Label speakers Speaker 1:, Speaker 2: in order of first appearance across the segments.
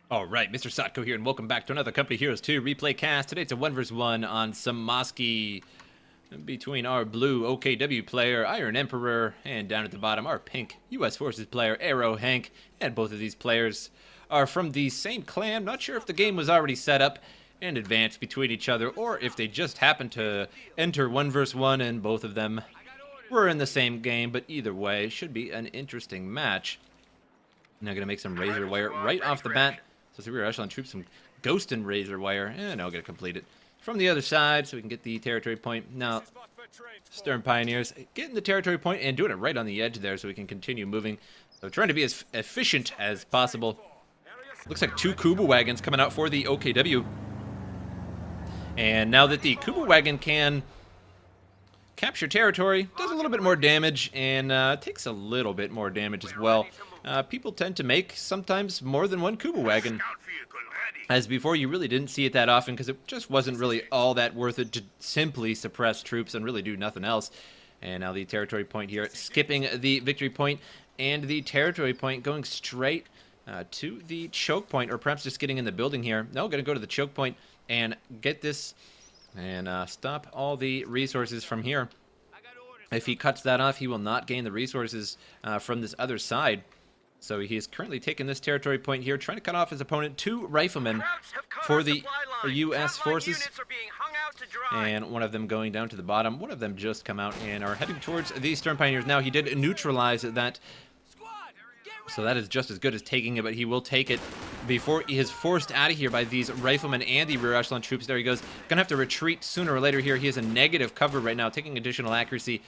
Speaker 1: Alright, MrSotko here, and welcome back to another Company Heroes 2 replay cast. Today it's a 1 vs 1 on Semosky between our blue OKW player, IronEmperor, and down at the bottom, our pink US Forces player, Aerohank. And both of these players are from the same clan. Not sure if the game was already set up in advance between each other, or if they just happened to enter 1 vs 1 and both of them were in the same game, but either way, should be an interesting match. Now gonna make some razor wire right off the bat. So the rear echelon troops some ghost and razor wire, and now gonna complete it from the other side so we can get the territory point. Now, Stern Pioneers getting the territory point and doing it right on the edge there so we can continue moving. So trying to be as efficient as possible. Looks like 2 Kuba wagons coming out for the OKW. And now that the Kuba wagon can capture territory, does a little bit more damage, and takes a little bit more damage as well. People tend to make sometimes more than 1 Kuba wagon. As before, you really didn't see it that often because it just wasn't really all that worth it to simply suppress troops and really do nothing else. And now the territory point here, skipping the victory point, and the territory point going straight to the choke point, or perhaps just getting in the building here. No, going to go to the choke point and get this and stop all the resources from here. If he cuts that off, he will not gain the resources from this other side. So he is currently taking this territory point here, trying to cut off his opponent. 2 riflemen for the U.S. forces, and one of them going down to the bottom. One of them just come out and are heading towards the Stern Pioneers. Now he did neutralize that, so that is just as good as taking it, but he will take it before he is forced out of here by these riflemen and the rear echelon troops. There he goes. Gonna have to retreat sooner or later here. He has a negative cover right now, taking additional accuracy.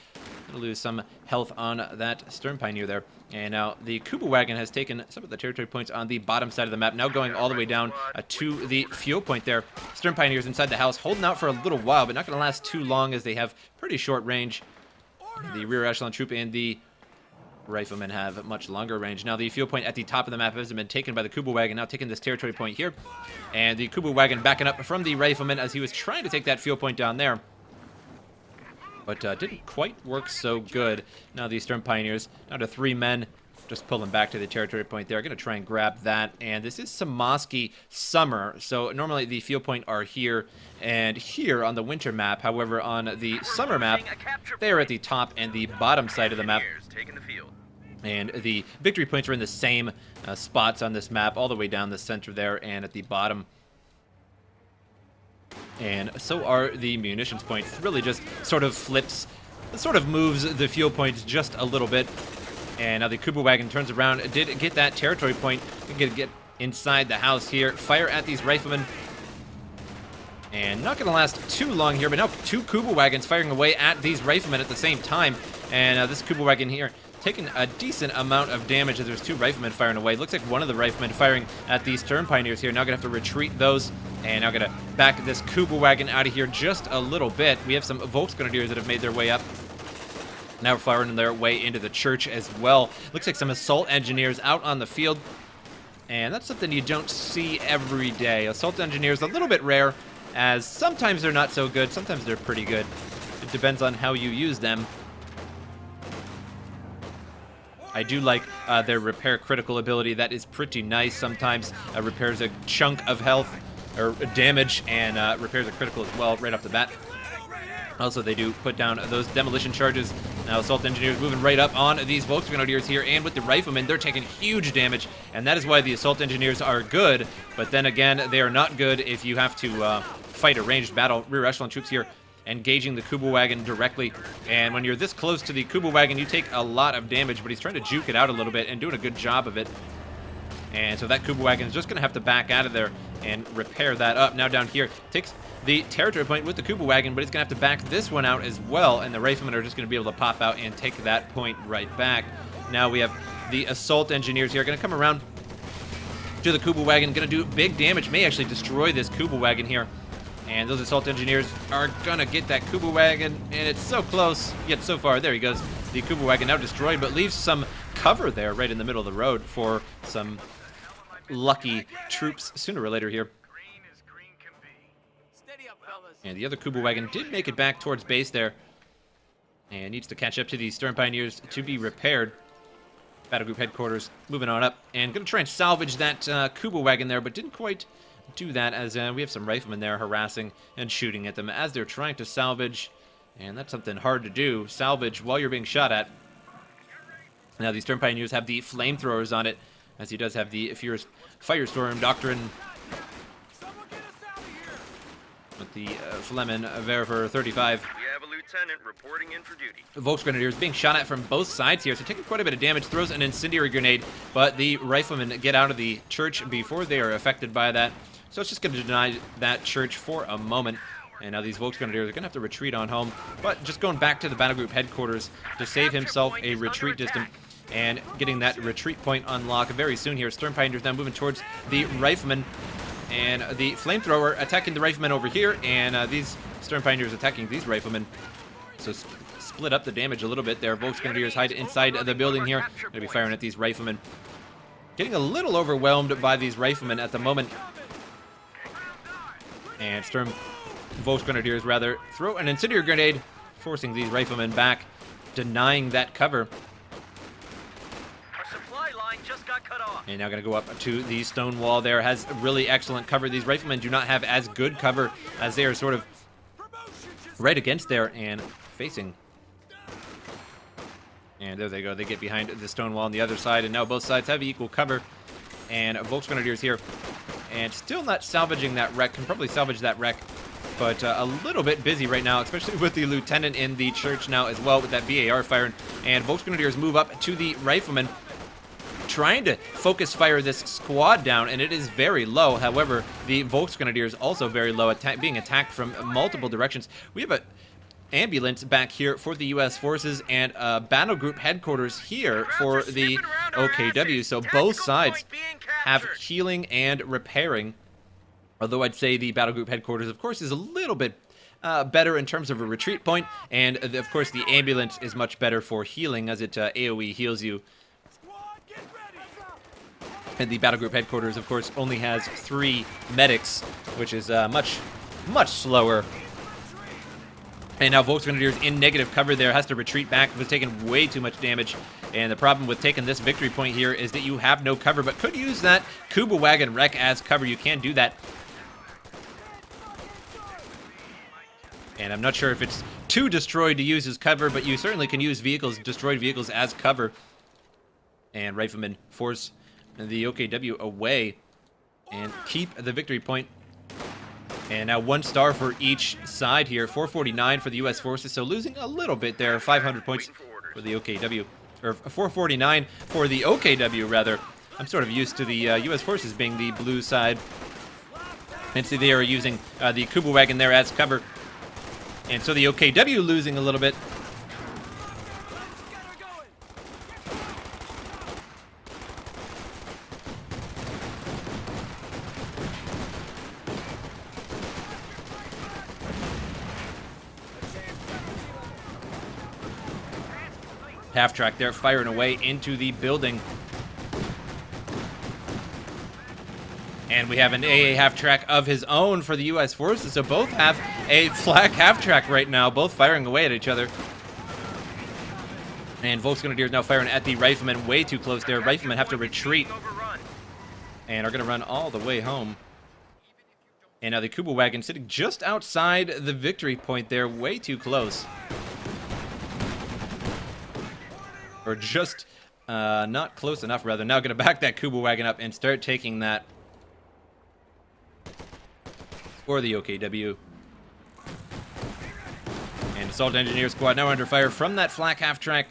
Speaker 1: Gonna lose some health on that Stern Pioneer there. And now the Kuba wagon has taken some of the territory points on the bottom side of the map, now going all the way down to the fuel point there. Stern Pioneers inside the house, holding out for a little while, but not gonna last too long as they have pretty short range. The rear echelon troop and the riflemen have much longer range. Now the fuel point at the top of the map has been taken by the Kuba wagon, now taking this territory point here. And the Kuba wagon backing up from the rifleman as he was trying to take that fuel point down there. But didn't quite work so good. Now the Stern Pioneers, down to 3 men, just pulling back to the territory point there. Going to try and grab that. And this is Semosky Summer. So normally the field point are here and here on the winter map. However, on the summer map, they are at the top and the bottom side of the map. And the victory points are in the same spots on this map, all the way down the center there and at the bottom. And so are the munitions points. It really just sort of flips, sort of moves the fuel points just a little bit. And now the Kuba wagon turns around, did get that territory point. Get inside the house here, fire at these riflemen. And not going to last too long here, but now 2 Kuba wagons firing away at these riflemen at the same time. And this Kuba wagon here taking a decent amount of damage as there's 2 riflemen firing away. Looks like one of the riflemen firing at these Stern Pioneers here. Now going to have to retreat those. And now going to back this Kuba wagon out of here just a little bit. We have some Volksgrenadiers that have made their way up. Now firing their way into the church as well. Looks like some assault engineers out on the field. And that's something you don't see every day. Assault engineers, a little bit rare, as sometimes they're not so good, sometimes they're pretty good. It depends on how you use them. I do like their repair critical ability. That is pretty nice. Sometimes repairs a chunk of health or damage, and repairs a critical as well right off the bat. Also, they do put down those demolition charges. Now, assault engineers moving right up on these Volksgrenadiers here, and with the riflemen, they're taking huge damage, and that is why the assault engineers are good. But then again, they are not good if you have to fight a ranged battle. Rear echelon troops here engaging the Kuba wagon directly, and when you're this close to the Kuba wagon, you take a lot of damage, but he's trying to juke it out a little bit and doing a good job of it. And so that Kuba wagon is just going to have to back out of there and repair that up. Now down here, takes the territory point with the Kuba wagon, but he's going to have to back this one out as well, and the riflemen are just going to be able to pop out and take that point right back. Now we have the assault engineers here going to come around to the Kuba wagon, going to do big damage, may actually destroy this Kuba wagon here. And those assault engineers are going to get that Kuba wagon, and it's so close, yet so far. There he goes. The Kuba wagon now destroyed, but leaves some cover there right in the middle of the road for some lucky troops sooner or later here. And the other Kuba wagon did make it back towards base there, and needs to catch up to the Stern Pioneers to be repaired. Battle Group Headquarters moving on up. And going to try and salvage that Kuba wagon there, but didn't quite do that as we have some riflemen there harassing and shooting at them as they're trying to salvage. And that's something hard to do. Salvage while you're being shot at. Now these Stern Pioneers have the flamethrowers on it, as he does have the Furious Firestorm Doctrine with the Flemen Verifer 35.
Speaker 2: We have a lieutenant reporting in for duty.
Speaker 1: Volksgrenadiers being shot at from both sides here, so taking quite a bit of damage. Throws an incendiary grenade, but the riflemen get out of the church before they are affected by that. So it's just going to deny that church for a moment. And now these Volksgrenadiers are going to have to retreat on home, but just going back to the battle group headquarters to save himself a retreat distance and getting that retreat point unlocked very soon here. Stern Pioneers now moving towards the riflemen, and the flamethrower attacking the riflemen over here, and these Stern Pioneers attacking these riflemen. So split up the damage a little bit there. Volksgrenadiers hide inside the building here. Going to be firing at these riflemen. Getting a little overwhelmed by these riflemen at the moment. And Volksgrenadiers rather throw an incendiary grenade, forcing these riflemen back, denying that cover.
Speaker 2: Our supply line just got cut off.
Speaker 1: And now going to go up to the stone wall there. Has really excellent cover. These riflemen do not have as good cover, as they are sort of right against there and facing. And there they go. They get behind the stone wall on the other side, and now both sides have equal cover. And Volksgrenadiers here, and still not salvaging that wreck. Can probably salvage that wreck, but a little bit busy right now, especially with the lieutenant in the church now as well with that BAR firing. And Volksgrenadiers move up to the riflemen, trying to focus fire this squad down, and it is very low. However, the Volksgrenadiers also very low, being attacked from multiple directions. We have a ambulance back here for the U.S. forces and a battle group headquarters here for the OKW. So both sides have healing and repairing. Although I'd say the battle group headquarters, of course, is a little bit better in terms of a retreat point. And, of course, the ambulance is much better for healing, as it AoE heals you. And the battle group headquarters, of course, only has 3 medics, which is much slower. And now Volksgrenadiers in negative cover there, has to retreat back, was taking way too much damage. And the problem with taking this victory point here is that you have no cover, but could use that Kuba wagon wreck as cover. You can do that. And I'm not sure if it's too destroyed to use as cover, but you certainly can use destroyed vehicles as cover. And riflemen force the OKW away and keep the victory point. And now 1 star for each side here. 449 for the U.S. forces, so losing a little bit there. 500 points for the OKW. Or 449 for the OKW, rather. I'm sort of used to the U.S. forces being the blue side. And see, they are using the Kuba wagon there as cover. And so the OKW losing a little bit. Half-track there, firing away into the building. And we have an AA half-track of his own for the U.S. forces, so both have a flak half-track right now, both firing away at each other. And Volksgrenadiers now firing at the riflemen, way too close there. Riflemen have to retreat and are going to run all the way home. And now the Kuba wagon sitting just outside the victory point there, way too close. Or just not close enough, rather. Now going to back that Kuba wagon up and start taking that for the OKW. And Assault Engineer Squad now under fire from that flak half-track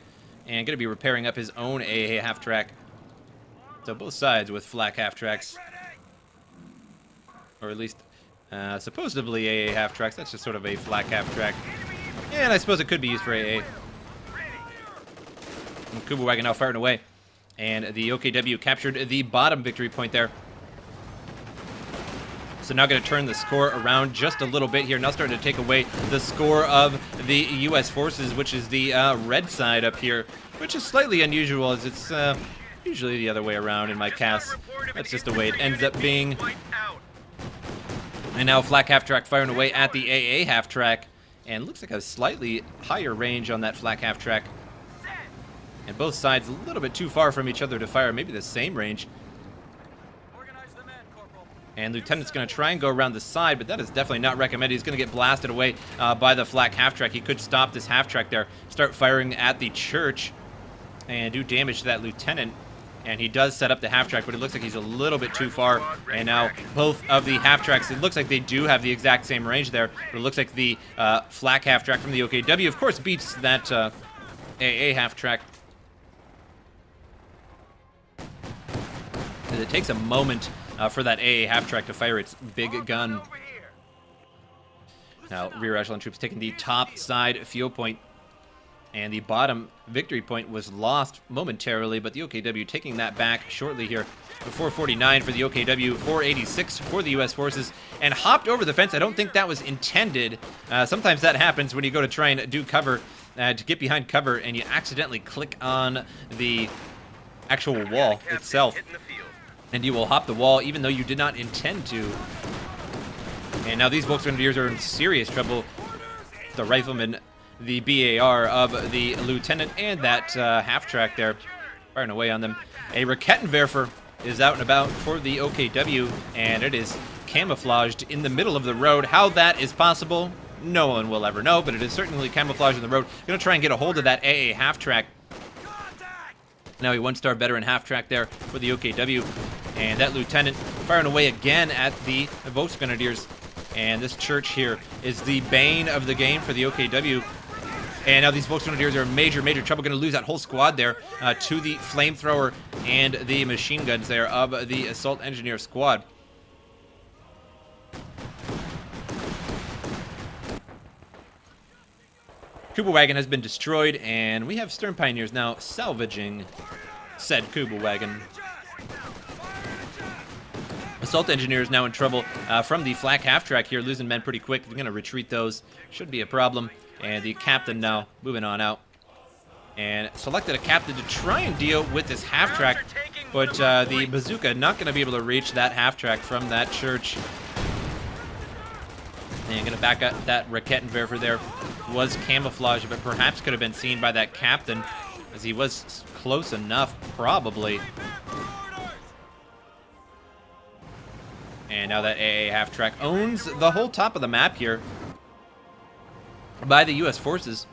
Speaker 1: and going to be repairing up his own AA half-track. So both sides with flak half-tracks. Or at least supposedly AA half-tracks. That's just sort of a flak half-track. And I suppose it could be used for AA. And Kuba wagon now firing away. And the OKW captured the bottom victory point there. So now going to turn the score around just a little bit here. Now starting to take away the score of the U.S. forces, which is the red side up here, which is slightly unusual as it's usually the other way around in my casts. That's just the way it ends up being. And now flak half-track firing away at the AA half-track. And looks like a slightly higher range on that flak half-track. And both sides a little bit too far from each other to fire, maybe the same range.
Speaker 2: Organize the men, Corporal.
Speaker 1: And Lieutenant's going to try and go around the side, but that is definitely not recommended. He's going to get blasted away by the flak half-track. He could stop this half-track there, start firing at the church, and do damage to that Lieutenant. And he does set up the half-track, but it looks like he's a little bit too far. And now both of the half-tracks, it looks like they do have the exact same range there, but it looks like the flak half-track from the OKW, of course, beats that AA half-track. It takes a moment for that AA half-track to fire its big gun. Now, rear echelon troops taking the top side fuel point, and the bottom victory point was lost momentarily, but the OKW taking that back shortly here. 449 for the OKW, 486 for the U.S. forces, and hopped over the fence. I don't think that was intended. Sometimes that happens when you go to try and do cover, to get behind cover, and you accidentally click on the actual wall itself. And you will hop the wall even though you did not intend to. And now these Volksgrenadiers are in serious trouble. The riflemen, the BAR of the Lieutenant, and that half-track there firing away on them. A Raketenwerfer is out and about for the OKW, and it is camouflaged in the middle of the road. How that is possible, no one will ever know, but it is certainly camouflaged in the road. Going to try and get a hold of that AA half-track. Now a one-star veteran half-track there for the OKW. And that Lieutenant firing away again at the Volksgrenadiers. And this church here is the bane of the game for the OKW. And now these Volksgrenadiers are in major, major trouble. Going to lose that whole squad there to the flamethrower and the machine guns there of the assault engineer squad. Kuba wagon has been destroyed, and we have Stern Pioneers now salvaging said Kuba wagon. Assault engineers now in trouble from the flak half-track here, losing men pretty quick. They're going to retreat those. Should be a problem. And the captain now moving on out. And selected a captain to try and deal with this half-track. But the bazooka not going to be able to reach that half-track from that church. And going to back up that Raketenwerfer there. Was camouflaged, but perhaps could have been seen by that captain, as he was close enough, probably. And now that AA half-track owns the whole top of the map here by the U.S. forces.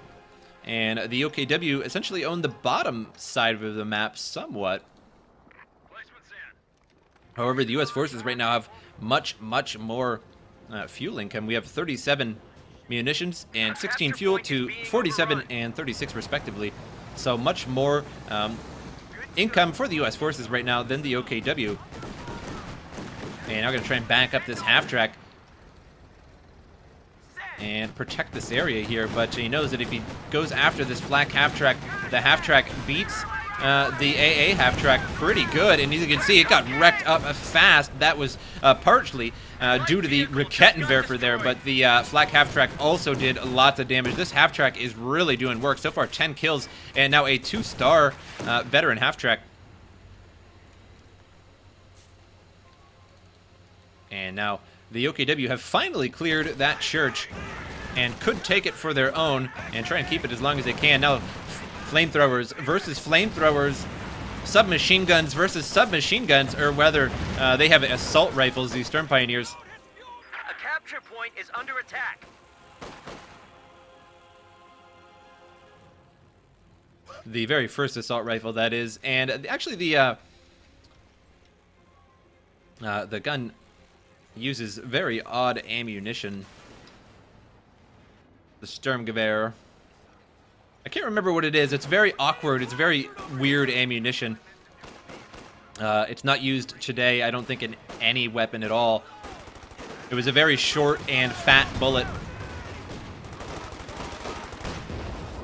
Speaker 1: And the OKW essentially owned the bottom side of the map somewhat. However, the U.S. forces right now have much, much more fuel income. We have 37 munitions and 16 fuel to 47 and 36 respectively. So much more income for the U.S. forces right now than the OKW. And I'm going to try and back up this half-track and protect this area here, but he knows that if he goes after this flak half-track, the half-track beats the AA half-track pretty good, and as you can see, it got wrecked up fast. That was partially due to the Raketenwerfer there, but the flak half-track also did lots of damage. This half-track is really doing work. So far, 10 kills, and now a 2-star veteran half-track. And now the OKW have finally cleared that church and could take it for their own and try and keep it as long as they can. Now, flamethrowers versus flamethrowers, submachine guns versus submachine guns, or whether they have assault rifles, these Stern Pioneers.
Speaker 2: A capture point is under attack.
Speaker 1: The very first assault rifle, that is. And actually the gun uses very odd ammunition. The Sturmgewehr. I can't remember what it is. It's very awkward. It's very weird ammunition. It's not used today, I don't think, in any weapon at all. It was a very short and fat bullet.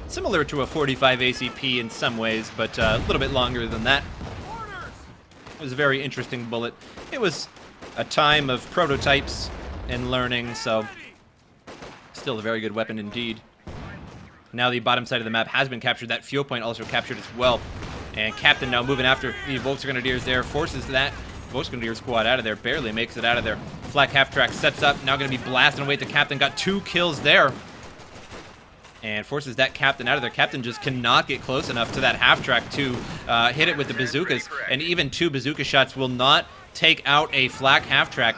Speaker 1: Similar to a 45 ACP in some ways, but a little bit longer than that. It was a very interesting bullet. It was a time of prototypes and learning, so still a very good weapon indeed. Now the bottom side of the map has been captured. That fuel point also captured as well. And Captain now moving after the Volksgrenadiers there, forces that Volksgrenadier squad out of there, barely makes it out of there. Flak half-track sets up, now going to be blasting away at the Captain. Got 2 kills there. and forces that captain out of there. Captain just cannot get close enough to that half-track to hit it with the bazookas, and even 2 bazooka shots will not take out a flak half-track.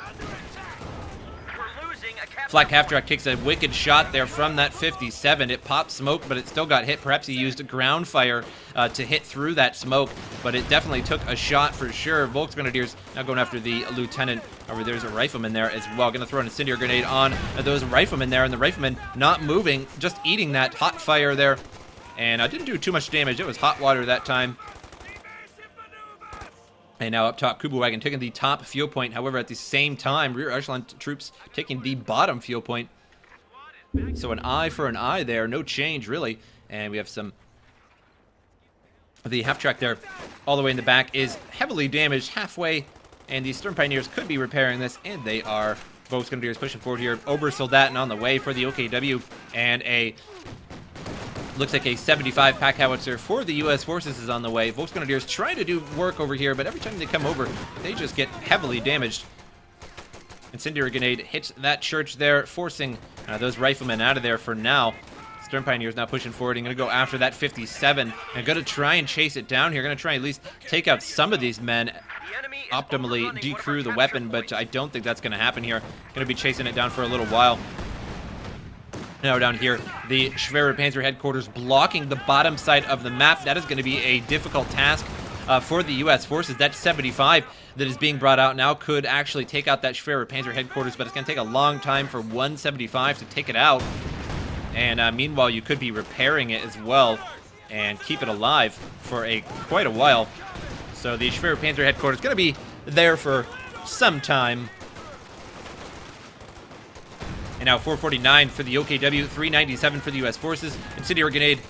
Speaker 1: Flak half-track takes a wicked shot there from that 57. It popped smoke, but it still got hit. Perhaps he used ground fire to hit through that smoke, but it definitely took a shot for sure. Volksgrenadiers now going after the lieutenant. Over there's a rifleman there as well. Going to throw an incendiary grenade on those riflemen there, and the rifleman not moving, just eating that hot fire there. And I didn't do too much damage. It was hot water that time. And now up top, Kubu Wagon taking the top fuel point. However, at the same time, rear echelon troops taking the bottom fuel point. So an eye for an eye there. No change, really. And we have some... The half-track there, all the way in the back, is heavily damaged halfway. And the Stern Pioneers could be repairing this, and they are. Volksgrenadiers pushing forward here. Obersoldaten on the way for the OKW. And a... Looks like a 75 pack howitzer for the U.S. forces is on the way. Volksgrenadiers trying to do work over here, but every time they come over, they just get heavily damaged. Incendiary grenade hits that church there, forcing those riflemen out of there for now. Stern Pioneers now pushing forward and going to go after that 57 and going to try and chase it down here. Going to try and at least take out some of these men, optimally decrew the weapon, but I don't think that's going to happen here. Going to be chasing it down for a little while. Now down here, the Schwerer Panzer headquarters blocking the bottom side of the map. That is going to be a difficult task for the U.S. forces. That 75 that is being brought out now could actually take out that Schwerer Panzer headquarters, but it's going to take a long time for 175 to take it out. And meanwhile, you could be repairing it as well and keep it alive for quite a while. So the Schwerer Panzer headquarters is going to be there for some time. And now 449 for the OKW, 397 for the U.S. forces. Incendiary grenade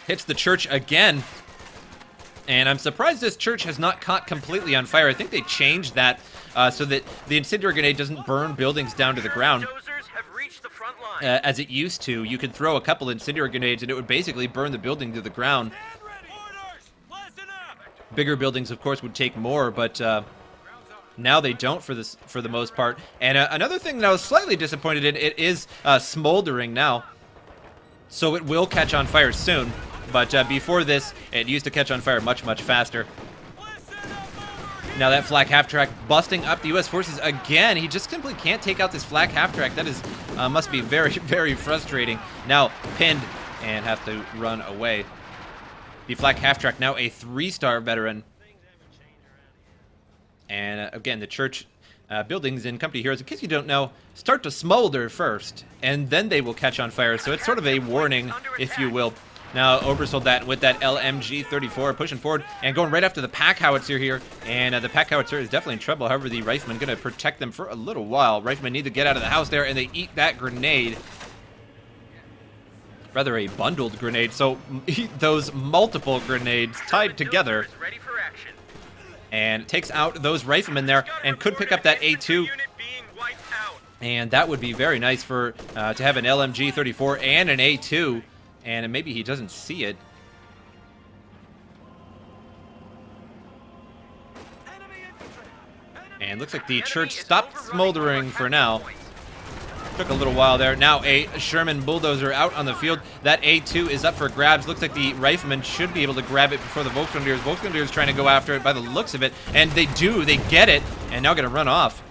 Speaker 1: hits the church again. And I'm surprised this church has not caught completely on fire. I think they changed that so that the incendiary grenade doesn't burn buildings down to the ground. As it used to. You could throw a couple incendiary grenades and it would basically burn the building to the ground. Bigger buildings, of course, would take more, but... now they don't for the most part. And another thing that I was slightly disappointed in, it is smoldering now. So it will catch on fire soon. But before this, it used to catch on fire much, much faster. Now that flak half-track busting up the U.S. forces again. He just simply can't take out this flak half-track. That is must be very, very frustrating. Now pinned and have to run away. The flak half-track now a 3-star veteran. And again, the church buildings in Company Heroes, in case you don't know, start to smolder first, and then they will catch on fire. So it's sort of a warning, if you will. Now, Obersoldaten with that LMG-34 pushing forward and going right after the pack howitzer here. And the pack howitzer is definitely in trouble. However, the riflemen going to protect them for a little while. Riflemen need to get out of the house there, and they eat that grenade. Rather a bundled grenade. So those multiple grenades tied together. And it takes out those riflemen there and could pick up that A2. And that would be very nice for to have an LMG-34 and an A2. And maybe he doesn't see it. And looks like the church stopped smoldering for now. Took a little while there. Now a Sherman bulldozer out on the field. That A2 is up for grabs. Looks like the riflemen should be able to grab it before the Volksgrenadiers. Volksgrenadiers trying to go after it by the looks of it. And they do. They get it. And now going to run off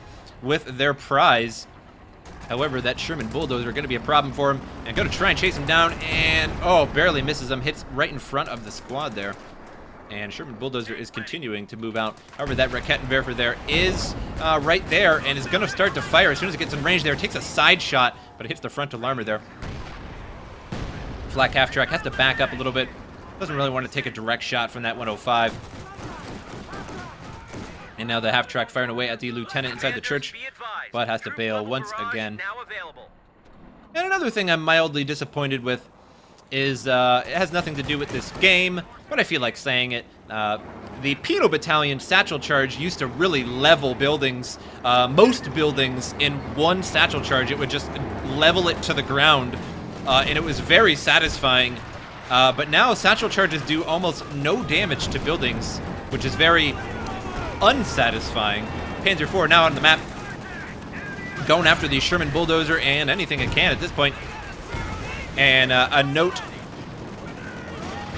Speaker 1: with their prize. However, that Sherman bulldozer going to be a problem for him. And going to try and chase him down. And, oh, barely misses him. Hits right in front of the squad there. And Sherman bulldozer is continuing to move out. However, that Raketenwerfer there is right there and is going to start to fire as soon as it gets in range there. It takes a side shot, but it hits the frontal armor there. Flak half-track has to back up a little bit. Doesn't really want to take a direct shot from that 105. And now the half-track firing away at the lieutenant inside the church, but has to bail once again. And another thing I'm mildly disappointed with is, it has nothing to do with this game, but I feel like saying it. The Penal Battalion satchel charge used to really level buildings. Most buildings in one satchel charge, it would just level it to the ground, and it was very satisfying. But now satchel charges do almost no damage to buildings, which is very unsatisfying. Panzer IV now on the map, going after the Sherman bulldozer and anything it can at this point. And a note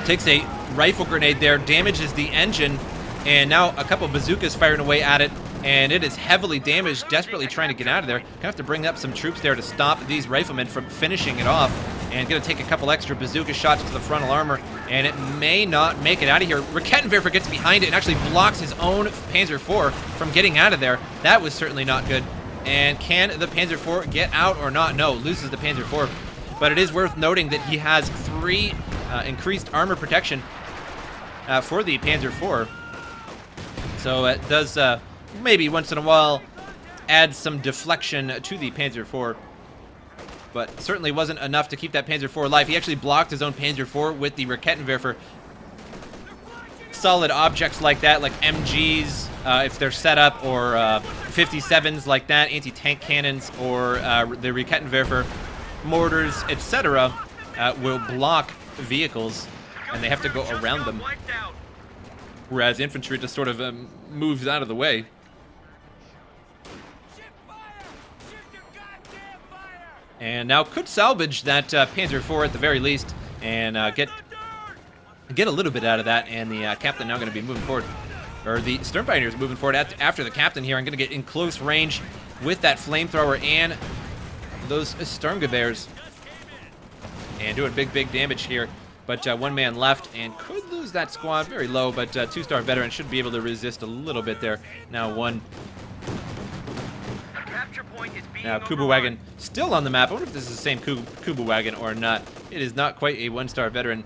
Speaker 1: takes a rifle grenade there, damages the engine, and now a couple bazookas firing away at it, and it is heavily damaged, desperately trying to get out of there. Gonna have to bring up some troops there to stop these riflemen from finishing it off, and gonna take a couple extra bazooka shots to the frontal armor, and it may not make it out of here. Rakettenwerfer gets behind it and actually blocks his own Panzer IV from getting out of there. That was certainly not good. And can the Panzer IV get out or not? No, loses the Panzer IV. But it is worth noting that he has 3 increased armor protection for the Panzer IV. So it does maybe once in a while add some deflection to the Panzer IV. But certainly wasn't enough to keep that Panzer IV alive. He actually blocked his own Panzer IV with the Rakettenwerfer. Solid objects like that, like MGs, if they're set up, or 57s like that, anti-tank cannons, or the Rakettenwerfer mortars, etc., will block vehicles, and they have to go around them. Whereas infantry just sort of moves out of the way. And now could salvage that Panzer IV at the very least, and get a little bit out of that. And the captain now going to be moving forward, or the Stern Pioneers moving forward after the captain here. I'm going to get in close range with that flamethrower and those Sturmgewehrs, and doing big damage here. But 1 man left, and could lose that squad very low, but 2-star veteran should be able to resist a little bit there. Now 1. Now Kuba-Wagen still on the map. I wonder if this is the same Kuba-Wagen or not. It is not quite a 1-star veteran,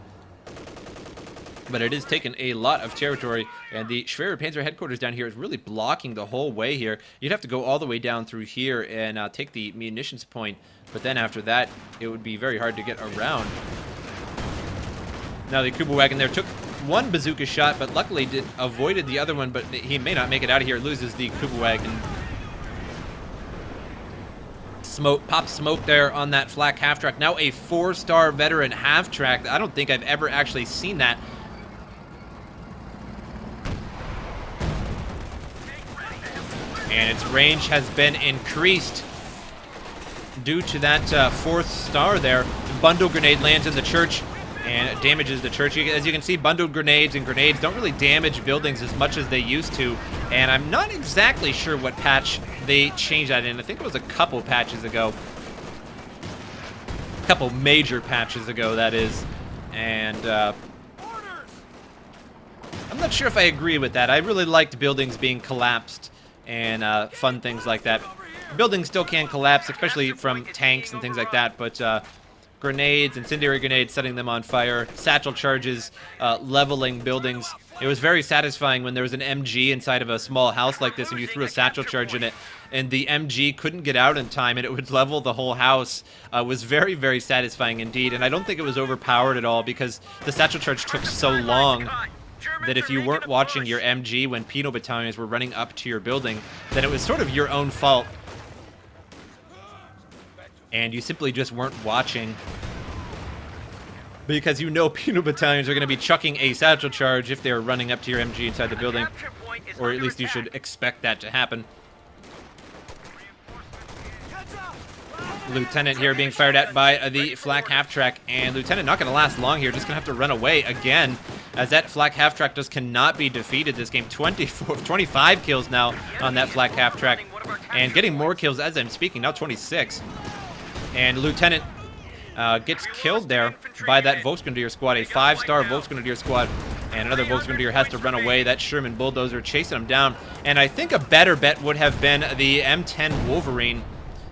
Speaker 1: but it is taking a lot of territory, and the Schwerer Panzer headquarters down here is really blocking the whole way here. You'd have to go all the way down through here and take the munitions point, but then after that, it would be very hard to get around. Now the Kuba-Wagen there took 1 bazooka shot, but luckily avoided the other one, but he may not make it out of here. Loses the Kuba-Wagen. Pop smoke there on that flak half-track. Now a 4-star veteran half-track. I don't think I've ever actually seen that. And its range has been increased due to that 4th star there. Bundle grenade lands in the church and damages the church. As you can see, bundled grenades and grenades don't really damage buildings as much as they used to. And I'm not exactly sure what patch they changed that in. I think it was a couple patches ago. A couple major patches ago, that is. And I'm not sure if I agree with that. I really liked buildings being collapsed and fun things like that. Buildings still can collapse, especially from tanks and things like that, but grenades, incendiary grenades, setting them on fire, satchel charges, leveling buildings. It was very satisfying when there was an MG inside of a small house like this and you threw a satchel charge in it and the MG couldn't get out in time and it would level the whole house. Was very satisfying indeed, and I don't think it was overpowered at all because the satchel charge took so long that if you weren't watching your MG when penal battalions were running up to your building, then it was sort of your own fault. And you simply just weren't watching because you know penal battalions are going to be chucking a satchel charge if they're running up to your MG inside the building, or at least you should expect that to happen. Lieutenant here being fired at by the flak half-track, and Lieutenant not going to last long here, just going to have to run away again, as that flak half-track just cannot be defeated this game. 25 kills now on that flak half-track, and getting more kills as I'm speaking, now 26. And Lieutenant gets killed there by that Volksgrenadier squad, a 5-star Volksgrenadier squad, and another Volksgrenadier has to run away. That Sherman bulldozer chasing him down, and I think a better bet would have been the M10 Wolverine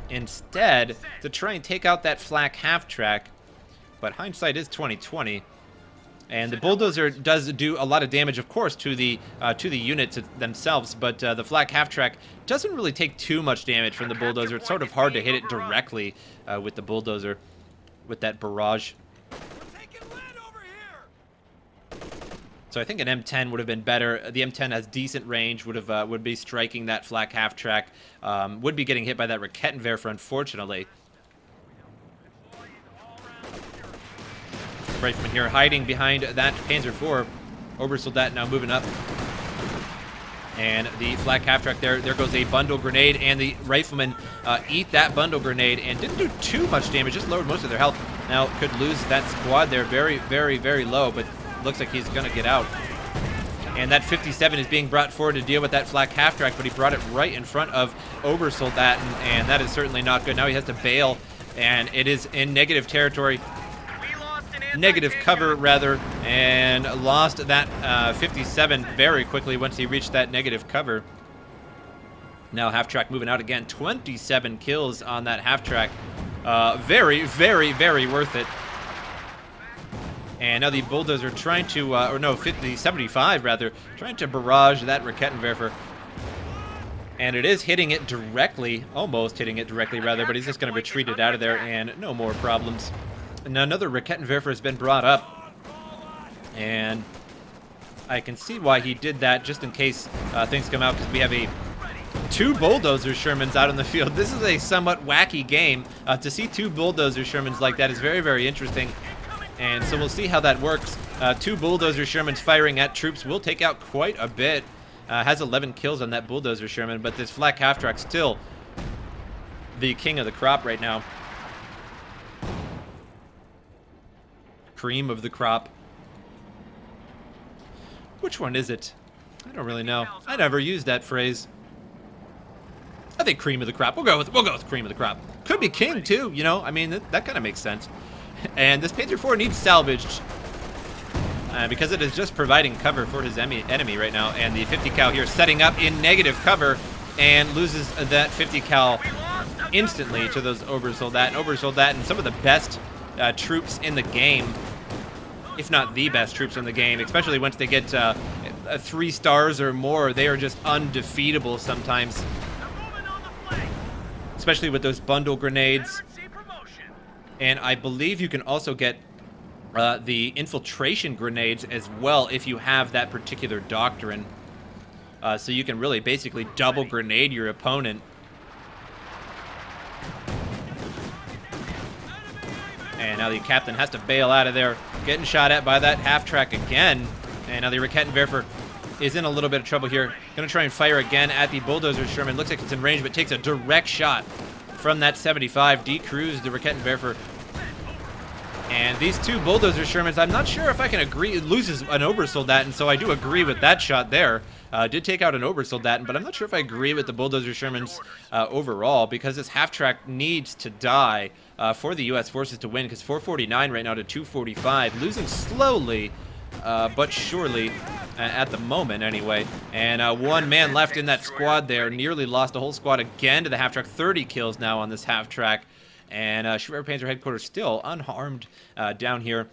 Speaker 1: instead to try and take out that flak half-track, but hindsight is 20/20. And the bulldozer does do a lot of damage, of course, to the units themselves, but the flak half-track doesn't really take too much damage from the bulldozer. It's sort of hard to hit it directly with the bulldozer, with that barrage. So I think an M10 would have been better. The M10 has decent range, would be striking that flak half-track, would be getting hit by that Rakettenwerfer, unfortunately. Rifleman here hiding behind that Panzer IV. Obersoldat now moving up. And the flak half-track there goes a bundle grenade, and the riflemen eat that bundle grenade and didn't do too much damage, just lowered most of their health. Now, could lose that squad there very, very, very low, but looks like he's going to get out. And that 57 is being brought forward to deal with that flak half-track, but he brought it right in front of Obersoldaten, and that is certainly not good. Now he has to bail, and it is in negative territory. Negative cover, rather, and lost that 57 very quickly once he reached that negative cover. Now half-track moving out again. 27 kills on that half-track. Very, very, very worth it. And now the bulldozer trying to, or no, 75 rather, trying to barrage that Rakettenwerfer. And it is hitting it directly, almost hitting it directly rather, but he's just going to retreat it out of there and no more problems. And another Rakettenwerfer has been brought up. And I can see why he did that, just in case things come out, because we have two bulldozer Shermans out in the field. This is a somewhat wacky game. To see two bulldozer Shermans like that is very, very interesting. And so we'll see how that works. Two bulldozer Shermans firing at troops will take out quite a bit. Has 11 kills on that bulldozer Sherman, but this flak half-track still the king of the crop right now. Cream of the crop. Which one is it? I don't really know. I never used that phrase. I think cream of the crop. We'll go with cream of the crop. Could be king too, you know. I mean, that kind of makes sense. And this Panzer IV needs salvaged because it is just providing cover for his enemy right now. And the 50 cal here setting up in negative cover and loses that 50 cal instantly to those Obersoldaten, and some of the best troops in the game, if not the best troops in the game, especially once they get 3 stars or more. They are just undefeatable sometimes, especially with those bundle grenades. And I believe you can also get the infiltration grenades as well if you have that particular doctrine. So you can really basically double grenade your opponent. And now the captain has to bail out of there, getting shot at by that half-track again. And now the Rakettenwerfer is in a little bit of trouble here. Going to try and fire again at the bulldozer Sherman. Looks like it's in range, but takes a direct shot from that 75. Decrews the Rakettenwerfer. And these two bulldozer Shermans, I'm not sure if I can agree. It loses an Obersoldaten, so I do agree with that shot there. Did take out an Obersoldaten, but I'm not sure if I agree with the bulldozer Shermans overall, because this half-track needs to die for the U.S. forces to win, because 449 right now to 245, losing slowly but surely at the moment anyway. And one man left in that squad there, nearly lost a whole squad again to the half-track. 30 kills now on this half-track. And Schwerpanzer headquarters still unharmed down here.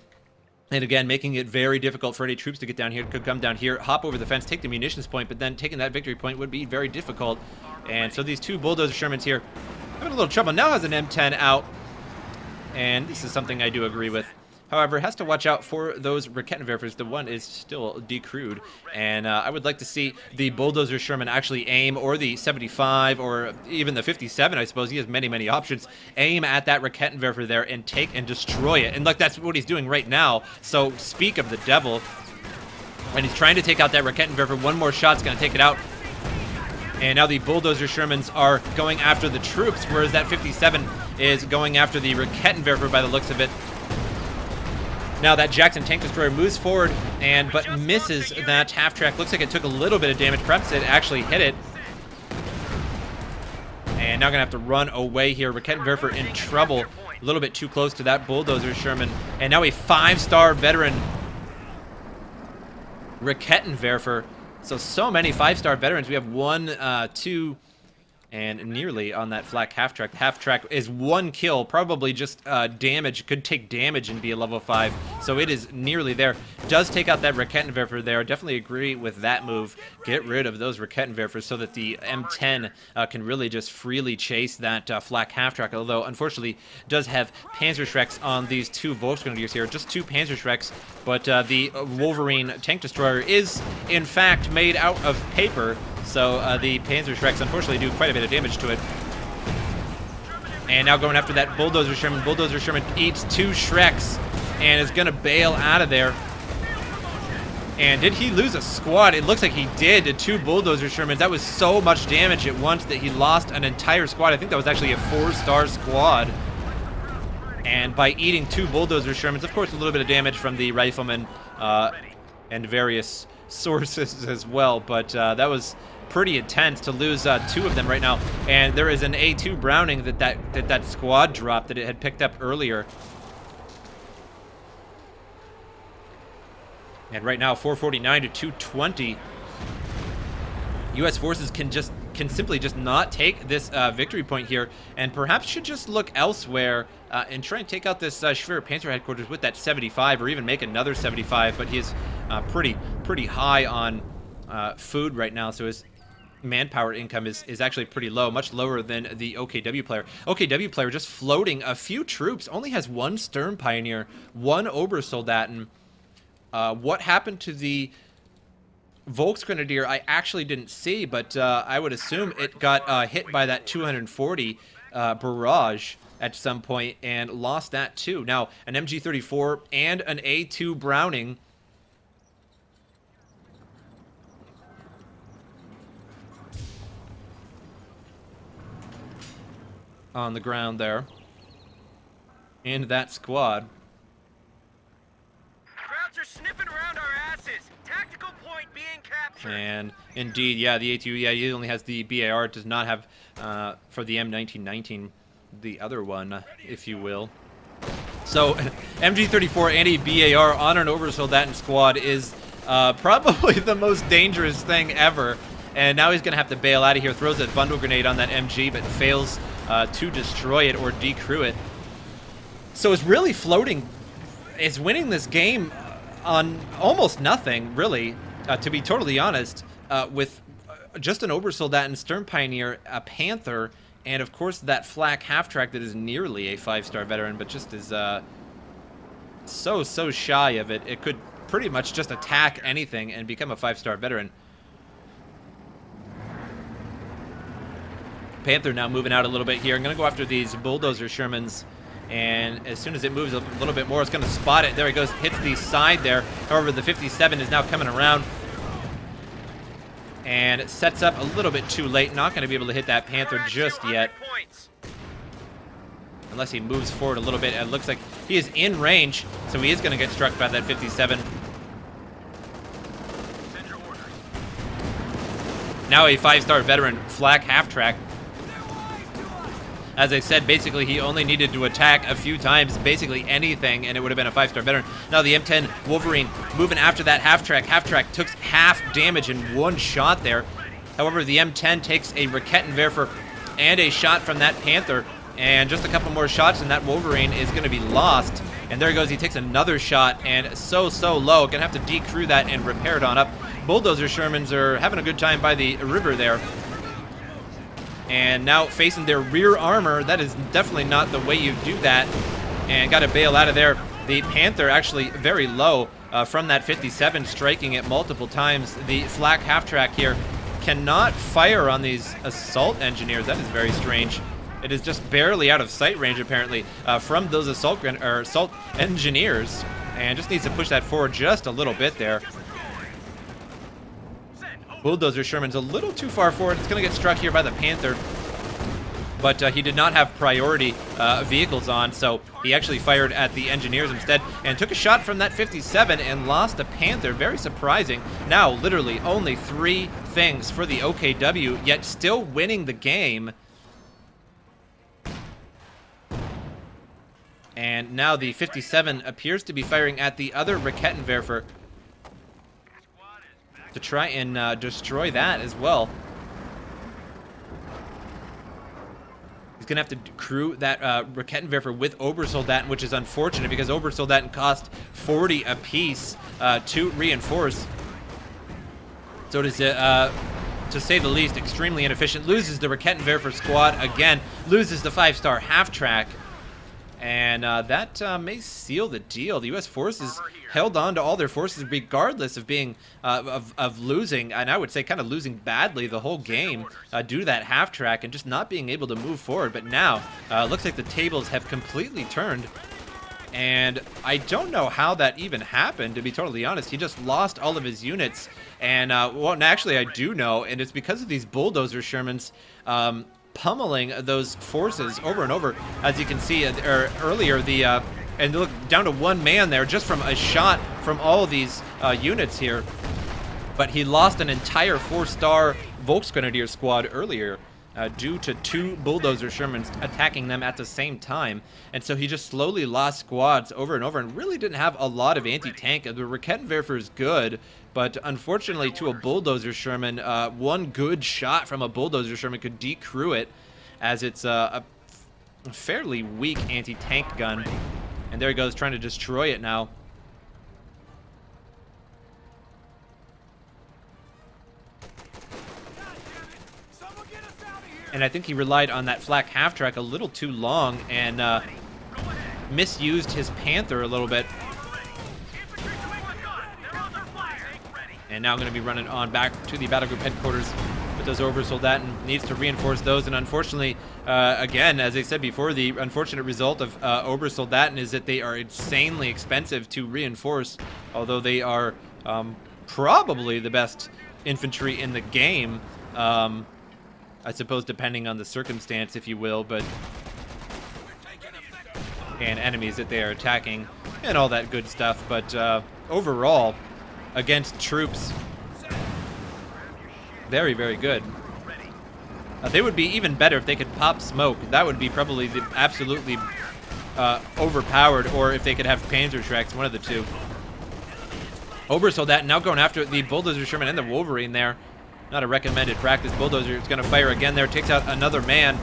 Speaker 1: And again, making it very difficult for any troops to get down here. Could come down here, hop over the fence, take the munitions point, but then taking that victory point would be very difficult. And so these two bulldozer Shermans here having a little trouble. Now has an M10 out. And this is something I do agree with. However, has to watch out for those Rakettenwerfers. The one is still decrewed, and I would like to see the bulldozer Sherman actually aim, or the 75, or even the 57. I suppose he has many, many options. Aim at that Rakettenwerfer there and take and destroy it. And look, that's what he's doing right now. So speak of the devil. And he's trying to take out that Rakettenwerfer. One more shot's going to take it out. And now the bulldozer Shermans are going after the troops, whereas that 57 is going after the Rakettenwerfer by the looks of it. Now that Jackson tank destroyer moves forward but misses that half-track. Looks like it took a little bit of damage. Perhaps it actually hit it. And now gonna have to run away here. Rakettenwerfer in trouble. A little bit too close to that bulldozer Sherman. And now a 5-star veteran Rakettenwerfer. So many 5-star veterans. We have 1, 2, and nearly on that flak half-track. Half-track is 1 kill, probably just damage. Could take damage and be a level 5, so it is nearly there. Does take out that Rakettenwerfer there. Definitely agree with that move. Get rid of those Rakettenwerfers so that the M10 can really just freely chase that flak half-track, although unfortunately does have Panzerschrecks on these two Volksgrenadiers here. Just 2 Panzerschrecks, but the Wolverine tank destroyer is in fact made out of paper. So the Panzerschrecks unfortunately do quite a bit of damage to it. And now going after that bulldozer Sherman. Bulldozer Sherman eats 2 Shreks and is going to bail out of there. And did he lose a squad? It looks like he did to 2 bulldozer Shermans. That was so much damage at once that he lost an entire squad. I think that was actually a 4-star squad. And by eating 2 bulldozer Shermans, of course, a little bit of damage from the riflemen and various sources as well, but that was pretty intense to lose 2 of them right now. And there is an A2 Browning that squad dropped that it had picked up earlier. And right now, 449 to 220. U.S. forces can simply just not take this victory point here, and perhaps should just look elsewhere and try and take out this Schwer Panzer headquarters with that 75, or even make another 75. But he is pretty high on food right now, so his manpower income is actually pretty low, much lower than the OKW player. OKW player just floating a few troops, only has 1 Sturm Pioneer, 1 Obersoldaten. What happened to the Volksgrenadier, I actually didn't see, but I would assume it got hit by that 240 barrage at some point and lost that too. Now, an MG34 and an A2 Browning. On the ground there. And that squad.
Speaker 2: Krauts are sniffing around our asses. Tactical point being captured.
Speaker 1: And indeed, yeah, the A2, yeah, he only has the BAR. It does not have, for the M1919, the other one, if you will. So, MG34 and a BAR on an Obersoldaten squad is probably the most dangerous thing ever. And now he's going to have to bail out of here. Throws a bundle grenade on that MG, but fails to destroy it or decrew it. So it's really floating. It's winning this game on almost nothing, really, to be totally honest, with just an Obersoldaten Sturm Pioneer, a Panther, and of course that flak half-track that is nearly a 5-star veteran, but just is so shy of it. It could pretty much just attack anything and become a 5-star veteran. Panther now moving out a little bit here. I'm going to go after these bulldozer Shermans, and as soon as it moves a little bit more, it's going to spot it. There he goes, hits the side there. However, the 57 is now coming around, and it sets up a little bit too late. Not going to be able to hit that Panther just yet, unless he moves forward a little bit. It looks like he is in range, so he is going to get struck by that 57. Now a 5-star veteran, flak half-track. As I said, basically he only needed to attack a few times, basically anything, and it would have been a 5-star veteran. Now the M10 Wolverine moving after that half-track. Half-track took half damage in one shot there. However, the M10 takes a Raketenwerfer and a shot from that Panther, and just a couple more shots and that Wolverine is going to be lost. And there he goes, he takes another shot, and so low. Gonna have to decrew that and repair it on up. Bulldozer Shermans are having a good time by the river there. And now facing their rear armor, that is definitely not the way you do that. And got to bail out of there. The Panther actually very low from that 57, striking it multiple times. The flak half-track here cannot fire on these assault engineers. That is very strange. It is just barely out of sight range, apparently, from those assault engineers. And just needs to push that forward just a little bit there. Bulldozer Sherman's a little too far forward. It's going to get struck here by the Panther. But he did not have priority vehicles on, so he actually fired at the engineers instead and took a shot from that 57 and lost a Panther. Very surprising. Now, literally, only 3 things for the OKW, yet still winning the game. And now the 57 appears to be firing at the other Raketenwerfer to try and destroy that as well. He's going to have to crew that Raketenwerfer with Obersoldaten, which is unfortunate because Obersoldaten cost 40 apiece to reinforce. So it is, to say the least, extremely inefficient. Loses the Raketenwerfer squad again. Loses the 5-star half-track. And that may seal the deal. The U.S. forces held on to all their forces regardless of being of losing, and I would say kind of losing badly the whole game due to that half-track and just not being able to move forward. But now, looks like the tables have completely turned. And I don't know how that even happened, to be totally honest. He just lost all of his units. And, well, actually, I do know, and it's because of these bulldozer Shermans. pummeling those forces over and over. As you can see earlier, and look, down to one man there just from a shot from all of these units here. But he lost an entire 4-star Volksgrenadier squad earlier due to 2 bulldozer Shermans attacking them at the same time. And so he just slowly lost squads over and over and really didn't have a lot of anti-tank. The Raketenwerfer is good, but unfortunately to a bulldozer Sherman, one good shot from a bulldozer Sherman could decrew it, as it's a fairly weak anti-tank gun. And there he goes, trying to destroy it now. And I think he relied on that flak half-track a little too long and misused his Panther a little bit. And now going to be running on back to the battle group headquarters with those Obersoldaten. Needs to reinforce those, and unfortunately, again, as I said before, the unfortunate result of Obersoldaten is that they are insanely expensive to reinforce, although they are probably the best infantry in the game. I suppose depending on the circumstance, if you will, but and enemies that they are attacking and all that good stuff. But overall, against troops, very, very good. They would be even better if they could pop smoke. That would be probably the absolutely overpowered, or if they could have Panzer tracks, one of the two. Obersoldat now going after the bulldozer Sherman and the Wolverine there. Not a recommended practice. Bulldozer is going to fire again there. Takes out another man.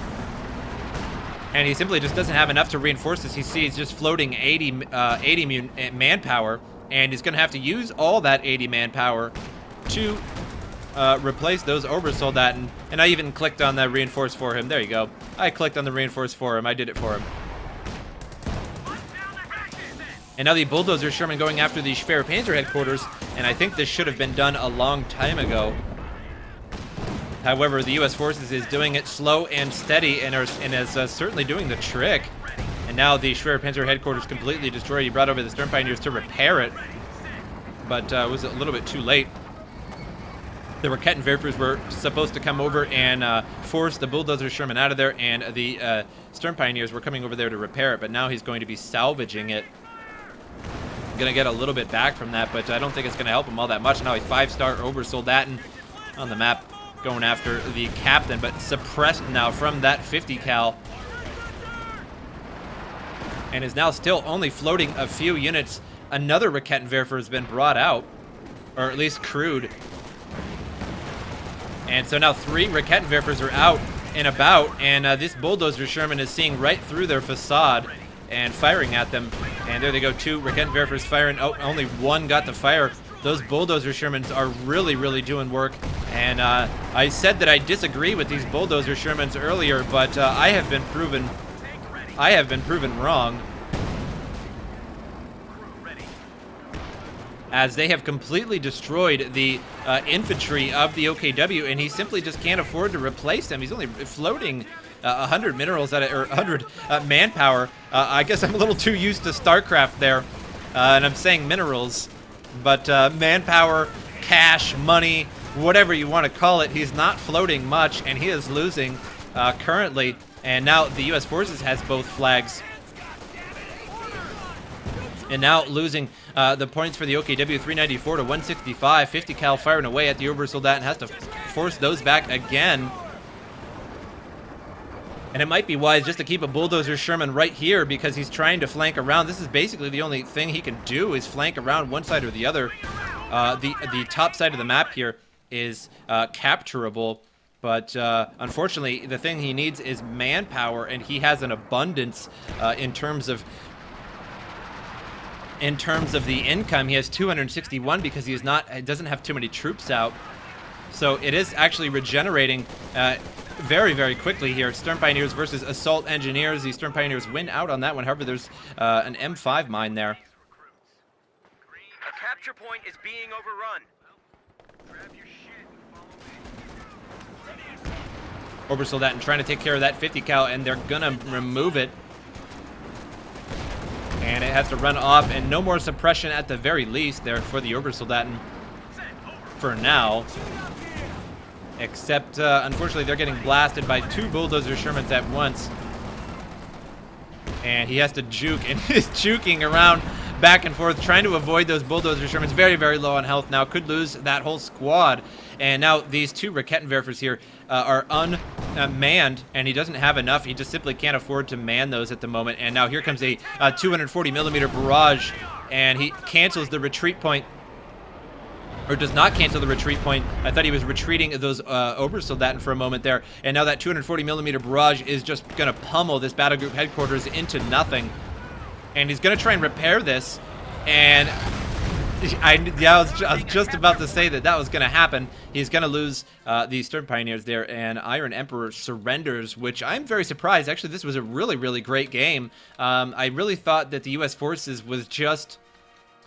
Speaker 1: And he simply just doesn't have enough to reinforce this. He sees just floating 80 manpower. And he's going to have to use all that 80 manpower to replace those Obersoldaten. And I even clicked on that reinforce for him. There you go. I clicked on the reinforce for him. I did it for him. And now the bulldozer Sherman going after the Schwerpanzer headquarters. And I think this should have been done a long time ago. However, the U.S. forces is doing it slow and steady, and is certainly doing the trick. And now the Schwerpanzer headquarters completely destroyed. He brought over the Stern Pioneers to repair it, but was a little bit too late. The Raketenwerfers were supposed to come over and force the bulldozer Sherman out of there, and the Stern Pioneers were coming over there to repair it, but now he's going to be salvaging it. Going to get a little bit back from that, but I don't think it's going to help him all that much. Now a 5-star Obersoldaten on the map, going after the captain, but suppressed now from that 50 cal, and is now still only floating a few units. Another Raketenwerfer has been brought out, or at least crewed, and so now 3 Raketenwerfers are out and about, and this bulldozer Sherman is seeing right through their facade and firing at them. And there they go, 2 Raketenwerfers firing. Oh, only 1 got the fire. Those bulldozer Shermans are really, really doing work. And I said that I disagree with these bulldozer Shermans earlier, but I have been proven wrong, as they have completely destroyed the infantry of the OKW, and he simply just can't afford to replace them. He's only floating 100 minerals at it, or 100 manpower. I guess I'm a little too used to StarCraft there, and I'm saying minerals. But manpower, cash, money, whatever you want to call it, he's not floating much, and he is losing currently. And now the U.S. forces has both flags. And now losing the points for the OKW, 394 to 165. 50 cal firing away at the Obersoldat and has to force those back again. And it might be wise just to keep a bulldozer Sherman right here, because he's trying to flank around. This is basically the only thing he can do, is flank around one side or the other. The top side of the map here is capturable, but unfortunately the thing he needs is manpower, and he has an abundance in terms of the income. He has 261 because he doesn't have too many troops out. So it is actually regenerating very, very quickly here. Stern Pioneers versus Assault Engineers. The Stern Pioneers win out on that one. However, there's an M5 mine there.
Speaker 2: A capture point is being overrun. Grab your shit and follow me.
Speaker 1: Obersoldaten trying to take care of that 50 cal, and they're gonna remove it. And it has to run off, and no more suppression at the very least there for the Obersoldaten for now. Except, unfortunately, they're getting blasted by 2 bulldozer Shermans at once. And he has to juke, and he's juking around back and forth, trying to avoid those bulldozer Shermans. Very, very low on health now. Could lose that whole squad. And now these 2 Rakettenwerfers here are unmanned, and he doesn't have enough. He just simply can't afford to man those at the moment. And now here comes a 240mm barrage, and he cancels the retreat point. Or does not cancel the retreat point. I thought he was retreating those Obersoldaten for a moment there. And now that 240mm barrage is just going to pummel this battle group headquarters into nothing. And he's going to try and repair this. And I was just about to say that was going to happen. He's going to lose these Stern Pioneers there. And IronEmperor surrenders, which I'm very surprised. Actually, this was a really, really great game. I really thought that the U.S. forces was just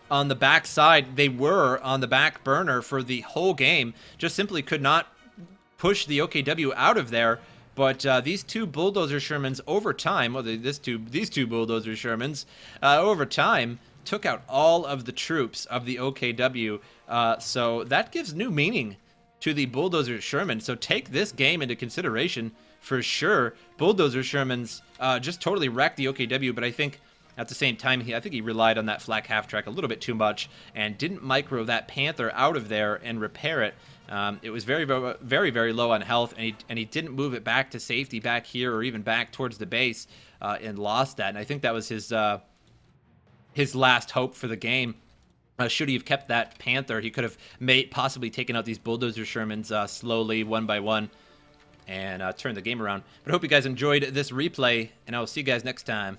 Speaker 1: on the back side. They were on the back burner for the whole game. Just simply could not push the OKW out of there. But these 2 bulldozer Shermans over time, well, these two bulldozer Shermans over time took out all of the troops of the OKW. So that gives new meaning to the bulldozer Sherman. So take this game into consideration for sure. Bulldozer Shermans just totally wrecked the OKW, but I think at the same time, I think he relied on that flak half-track a little bit too much and didn't micro that Panther out of there and repair it. It was very, very, very low on health, and he didn't move it back to safety back here or even back towards the base and lost that. And I think that was his last hope for the game. Should he have kept that Panther, he could have possibly taken out these bulldozer Shermans slowly, one by one, and turned the game around. But I hope you guys enjoyed this replay, and I will see you guys next time.